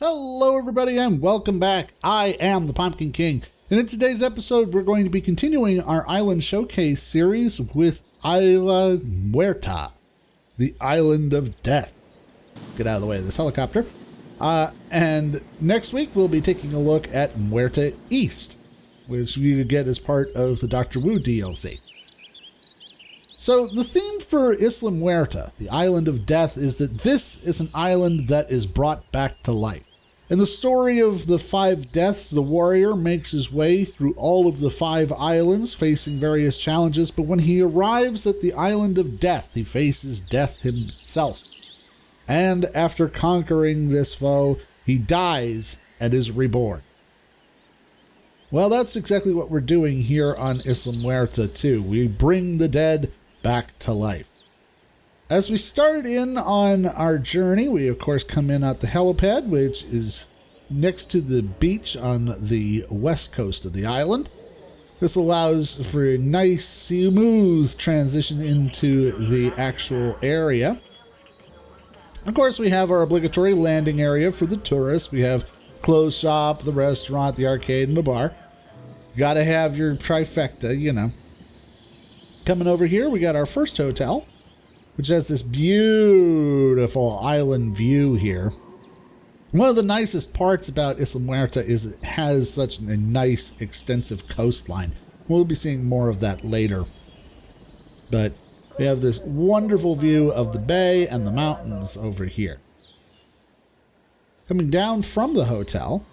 Hello everybody and welcome back. I am the Pumpkin King, and in today's episode we're going to be continuing our island showcase series with Isla Muerta, the Island of Death. Get out of the way of this helicopter. And next week we'll be taking a look at Muerta East, which you get as part of the Dr. Wu DLC. So the theme for Isla Muerta, the Island of Death, is that this is an island that is brought back to life. In the story of the 5 deaths, the warrior makes his way through all of the 5 islands, facing various challenges, but when he arrives at the Island of Death, he faces death himself. And after conquering this foe, he dies and is reborn. Well, that's exactly what we're doing here on Isla Muerta too. We bring the dead back to life. As we start in on our journey, we of course come in at the Helipad, which is next to the beach on the west coast of the island. This allows for a nice, smooth transition into the actual area. Of course, we have our obligatory landing area for the tourists. We have clothes shop, the restaurant, the arcade, and the bar. Gotta have your trifecta, you know. Coming over here, we got our first hotel, which has this beautiful island view here. One of the nicest parts about Isla Muerta is it has such a nice, extensive coastline. We'll be seeing more of that later. But we have this wonderful view of the bay and the mountains over here. Coming down from the hotel,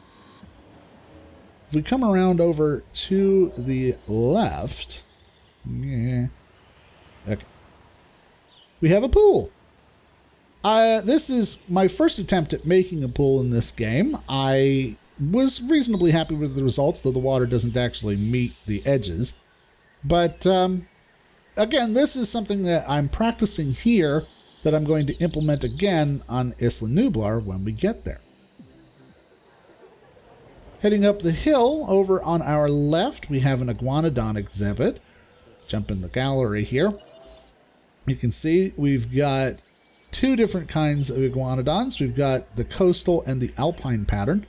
if we come around over to the left, okay, we have a pool. This is my first attempt at making a pool in this game. I was reasonably happy with the results, though the water doesn't actually meet the edges. But again, this is something that I'm practicing here that I'm going to implement again on Isla Nublar when we get there. Heading up the hill, over on our left, we have an Iguanodon Exhibit. Jump in the gallery here. You can see we've got 2 different kinds of iguanodons. We've got the coastal and the alpine pattern.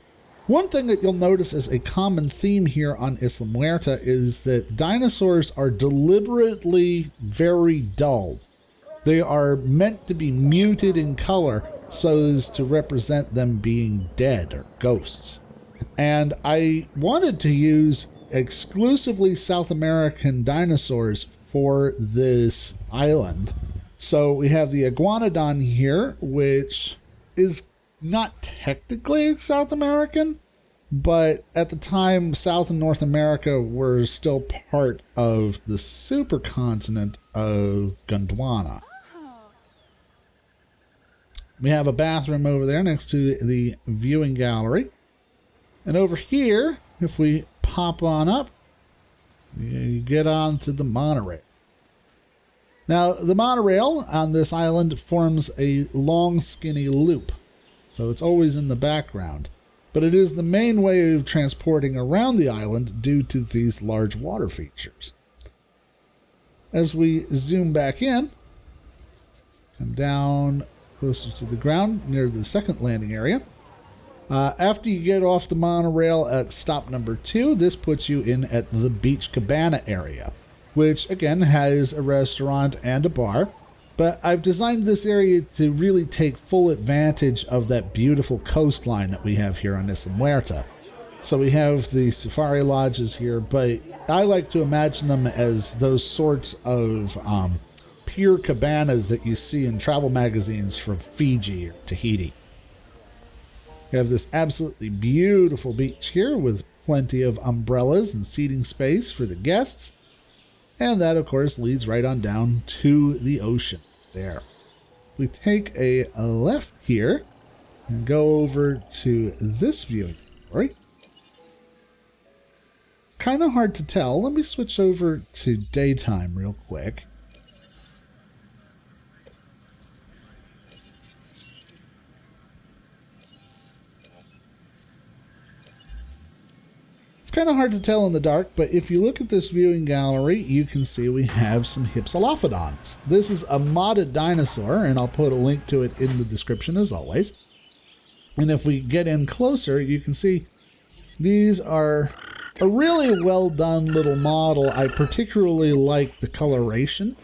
One thing that you'll notice as a common theme here on Isla Muerta is that dinosaurs are deliberately very dull. They are meant to be muted in color so as to represent them being dead or ghosts. And I wanted to use exclusively South American dinosaurs for this island. So we have the Iguanodon here, which is not technically South American, but at the time South and North America were still part of the supercontinent of Gondwana. We have a bathroom over there next to the viewing gallery. And over here, if we pop on up, you get on to the monorail. Now, the monorail on this island forms a long, skinny loop, so it's always in the background. But it is the main way of transporting around the island due to these large water features. As we zoom back in, come down closer to the ground near the second landing area. After you get off the monorail at stop number 2, this puts you in at the beach cabana area, which again has a restaurant and a bar. But I've designed this area to really take full advantage of that beautiful coastline that we have here on Isla Muerta. So we have the safari lodges here, but I like to imagine them as those sorts of pier cabanas that you see in travel magazines from Fiji or Tahiti. We have this absolutely beautiful beach here with plenty of umbrellas and seating space for the guests. And that, of course, leads right on down to the ocean there. We take a left here and go over to this viewing gallery. Kind of hard to tell. Let me switch over to daytime real quick. It's kind of hard to tell in the dark, but if you look at this viewing gallery, you can see we have some Hypsalophodons. This is a modded dinosaur, and I'll put a link to it in the description as always. And if we get in closer, you can see these are a really well done little model. I particularly like the coloration.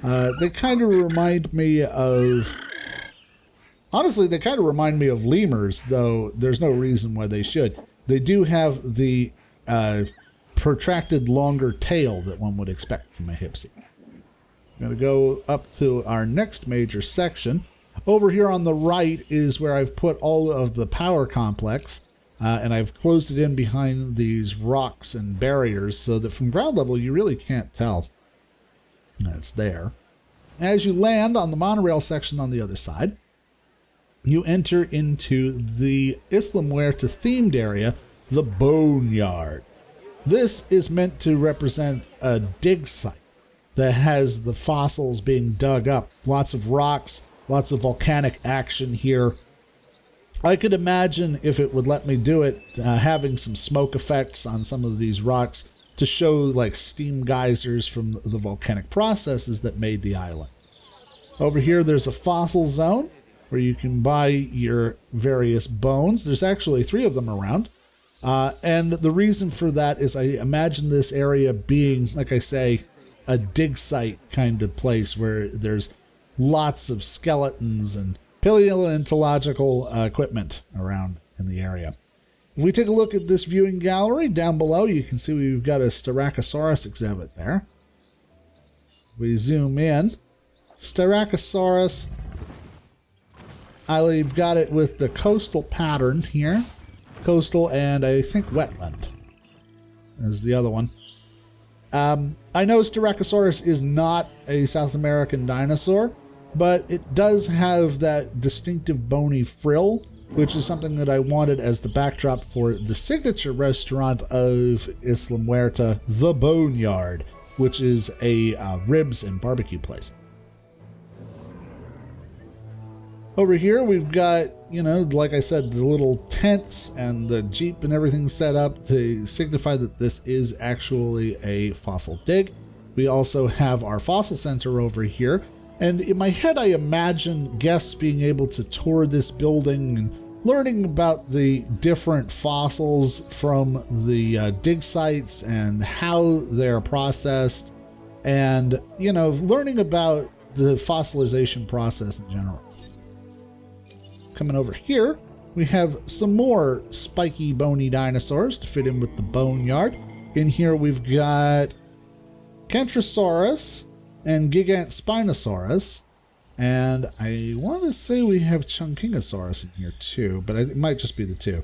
They kind of remind me of... Honestly, they kind of remind me of lemurs, though there's no reason why they should. They do have the protracted longer tail that one would expect from a Hypsi. I'm going to go up to our next major section. Over here on the right is where I've put all of the power complex, and I've closed it in behind these rocks and barriers so that from ground level you really can't tell that's there. As you land on the monorail section on the other side, you enter into the Isla Muerta themed area, the Boneyard. This is meant to represent a dig site that has the fossils being dug up. Lots of rocks, lots of volcanic action here. I could imagine, if it would let me do it, having some smoke effects on some of these rocks to show like steam geysers from the volcanic processes that made the island. Over here there's a fossil zone where you can buy your various bones. There's actually 3 of them around. And the reason for that is I imagine this area being, like I say, a dig site kind of place where there's lots of skeletons and paleontological equipment around in the area. If we take a look at this viewing gallery down below, you can see we've got a Styracosaurus exhibit there. We zoom in. Styracosaurus, I've got it with the coastal pattern here. Coastal and I think wetland is the other one. I know Styracosaurus is not a South American dinosaur, but it does have that distinctive bony frill, which is something that I wanted as the backdrop for the signature restaurant of Isla Muerta, the Boneyard, which is a ribs and barbecue place. Over here we've got, like I said, the little tents and the Jeep and everything set up to signify that this is actually a fossil dig. We also have our fossil center over here. And in my head, I imagine guests being able to tour this building and learning about the different fossils from the dig sites and how they're processed and, learning about the fossilization process in general. Coming over here, we have some more spiky, bony dinosaurs to fit in with the Boneyard. In here, we've got Kentrosaurus and Gigant Spinosaurus. And I want to say we have Chunkingosaurus in here too, but it might just be the 2.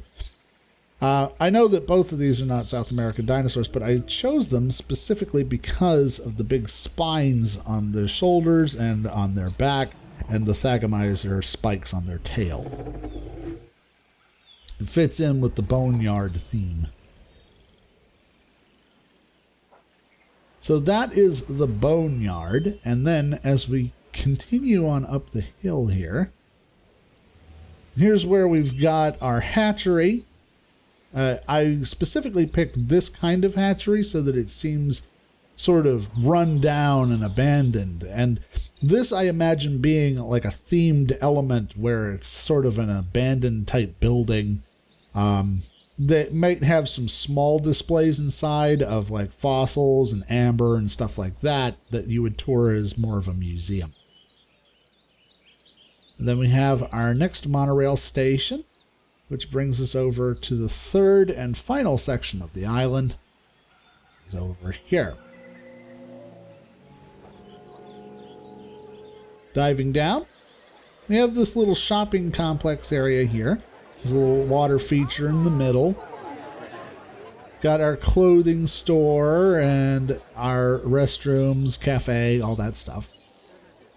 I know that both of these are not South American dinosaurs, but I chose them specifically because of the big spines on their shoulders and on their back, and the thagomizer spikes on their tail. It fits in with the Boneyard theme. So that is the Boneyard, and then as we continue on up the hill here, here's where we've got our hatchery. I specifically picked this kind of hatchery so that it seems sort of run down and abandoned, and this I imagine being like a themed element where it's sort of an abandoned type building that might have some small displays inside of like fossils and amber and stuff like that you would tour as more of a museum. And then we have our next monorail station, which brings us over to the 3rd and final section of the island. It's over here. Diving down, we have this little shopping complex area here. There's a little water feature in the middle. Got our clothing store and our restrooms, cafe, all that stuff.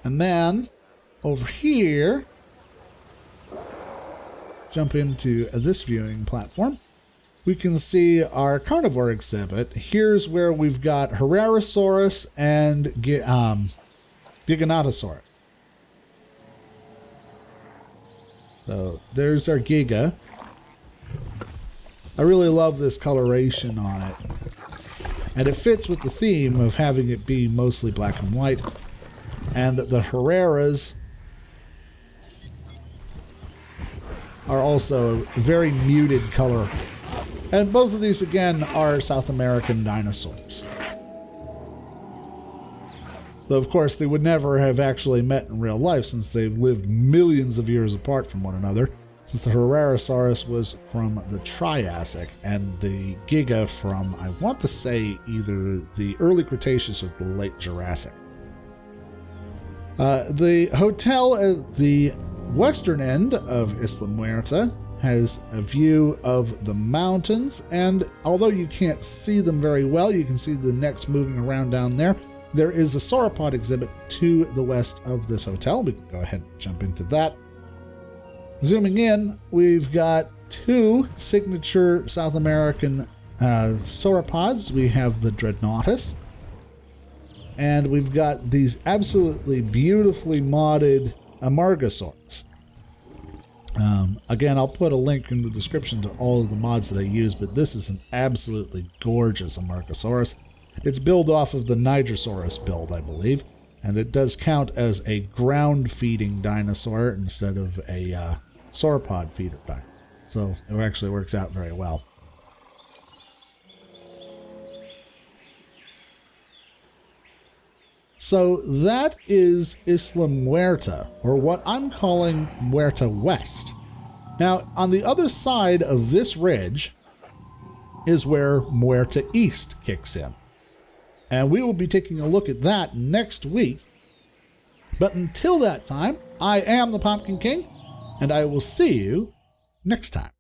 And then over here, jump into this viewing platform. We can see our Carnivore Exhibit. Here's where we've got Herrerasaurus and Giganotosaurus. So there's our Giga. I really love this coloration on it. And it fits with the theme of having it be mostly black and white. And the Herreras are also a very muted color. And both of these, again, are South American dinosaurs. Though, of course, they would never have actually met in real life since they've lived millions of years apart from one another, since the Herrerasaurus was from the Triassic and the Giga from, I want to say, either the early Cretaceous or the late Jurassic. The hotel at the western end of Isla Muerta has a view of the mountains, and although you can't see them very well, you can see the necks moving around down there. There is a sauropod exhibit to the west of this hotel. We can go ahead and jump into that. Zooming in, we've got two signature South American sauropods. We have the Dreadnoughtus, and we've got these absolutely beautifully modded Amargasaurus. Again, I'll put a link in the description to all of the mods that I use, but this is an absolutely gorgeous Amargasaurus. It's built off of the Nigersaurus build, I believe, and it does count as a ground-feeding dinosaur instead of a sauropod feeder dinosaur. So it actually works out very well. So that is Isla Muerta, or what I'm calling Muerta West. Now, on the other side of this ridge is where Muerta East kicks in. And we will be taking a look at that next week. But until that time, I am the Pumpkin King, and I will see you next time.